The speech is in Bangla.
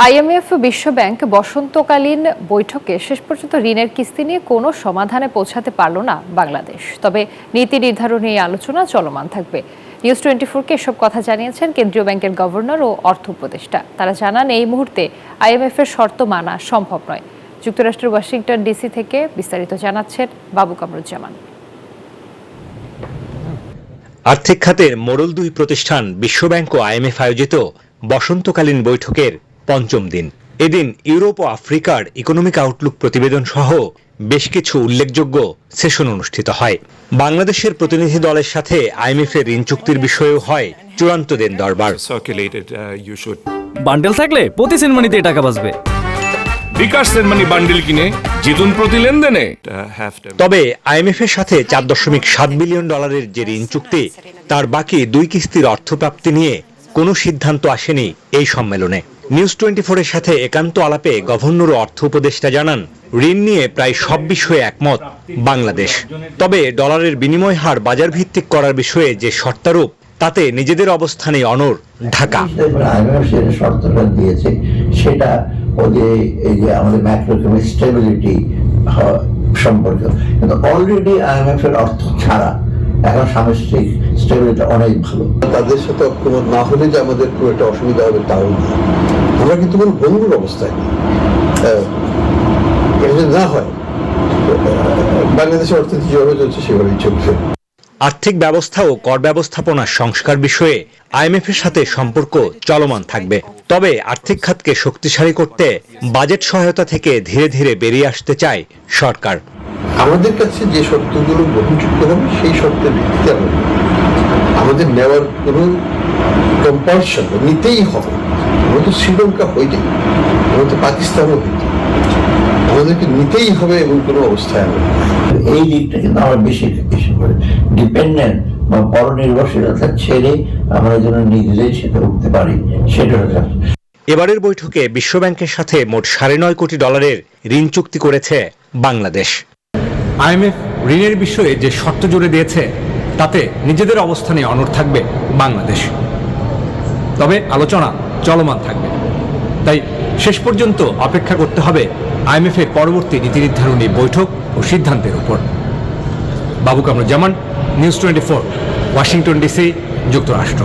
আইএমএফ বিশ্বব্যাংক বসন্তকালীন বৈঠকে শেষ পর্যন্ত ঋণের কিস্তি নিয়ে কোনো সমাধানে পৌঁছাতে পারল না বাংলাদেশ। তবে নীতি নির্ধারণী এই আলোচনা চলমান থাকবে। নিউজ 24-কে এসব কথা জানিয়েছেন কেন্দ্রীয় ব্যাংকের গভর্নর ও অর্থ উপদেষ্টা। তারা জানান, এই মুহূর্তে আইএমএফ এর শর্ত মানা সম্ভব নয়। যুক্তরাষ্ট্রের ওয়াশিংটন ডিসি থেকে বিস্তারিত জানাচ্ছেন বাবু কামরুজ্জামান। আর্থিক খাতের মোড়ল দুই প্রতিষ্ঠান বিশ্বব্যাংক ও আইএমএফ আয়োজিত বসন্তকালীন বৈঠকের পঞ্চম দিন। এদিন ইউরোপ ও আফ্রিকার ইকোনমিক আউটলুক প্রতিবেদন সহ বেশ কিছু উল্লেখযোগ্য সেশন অনুষ্ঠিত হয়। বাংলাদেশের প্রতিনিধি দলের সাথে আইএমএফ এর ঋণ চুক্তির বিষয়েও হয় চূড়ান্ত দিন দরবার। বান্ডেল থাকলে প্রতি সেনমানিতে টাকা বাঁচবে। বিকাশ সেনমানি বান্ডেল কিনে জিতুন প্রতি লেনদেনে। তবে আইএমএফ এর সাথে $4.7 বিলিয়ন যে ঋণ চুক্তি, তার বাকি দুই কিস্তির অর্থপ্রাপ্তি নিয়ে কোনো সিদ্ধান্ত আসেনি এই সম্মেলনে। নিউজ 24 এর সাথে একান্ত আলাপে গভর্নর ও অর্থ উপদেষ্টা জানান, ঋণ নিয়ে প্রায় সব বিষয়ে একমত বাংলাদেশ। তবে ডলারের বিনিময় হার বাজার ভিত্তিক করার বিষয়ে যে শর্তারোপ, তাতে নিজেদের অবস্থানে অনড় ঢাকা। শর্তটা দিয়েছে সেটা এই যে আমাদের ম্যাক্রোইকোনমিক স্টেবিলিটি সম্পর্কে, কিন্তু অলরেডি আইএমএফ এর অর্থ ছাড়া এখন সামষ্টিক স্টেবিলিটি অনেক ভালো। তাদের সাথে ঐক্যমত না হলে যে আমাদের খুব একটা অসুবিধা হবে তাও না। আমরা কিন্তু কোনো বন্ধুর অবস্থায় এটা যদি না হয়, বাংলাদেশের অর্থনীতি যেভাবে চলছে সেভাবেই চলছে। আর্থিক ব্যবস্থা ও কর ব্যবস্থাপনার সংস্কার বিষয়ে আইএমএফ এর সাথে সম্পর্ক চলমান থাকবে। তবে আর্থিক খাতকে শক্তিশালী করতে বাজেট সহায়তা থেকে ধীরে ধীরে বেরিয়ে আসতে চায় সরকার। আমাদের কাছে যে শর্তগুলো গ্রহণযোগ্য হবে সেই শর্তের ভিত্তিতে আমাদের নেওয়ার কোনো কম্পালশন নিতেই হবে। আমরা তো শ্রীলঙ্কা হইতে, আমরা তো পাকিস্তানও হইতে, আমাদেরকে নিতেই হবে এবং কোনো অবস্থায় এই দিকটা কিন্তু আমরা বেশি করে ডিপেন্ডেন্ট বা পরনির্ভরশীলতা ছেড়ে আমরা যেন নিজেরাই সেটা উঠতে পারি, সেটা। এবারের বৈঠকে বিশ্বব্যাংকের সাথে মোট $9.5 কোটি ঋণ চুক্তি করেছে বাংলাদেশ। আইএমএফ ঋণের বিষয়ে যে শর্ত জুড়ে দিয়েছে, তাতে নিজেদের অবস্থানে অনড় থাকবে বাংলাদেশ। তবে আলোচনা চলমান থাকবে, তাই শেষ পর্যন্ত অপেক্ষা করতে হবে আইএমএফ এর পরবর্তী নীতি নির্ধারণী বৈঠক ও সিদ্ধান্তের উপর। বাবু কামরুজ্জামান, নিউজ 24, ওয়াশিংটন ডিসি, যুক্তরাষ্ট্র।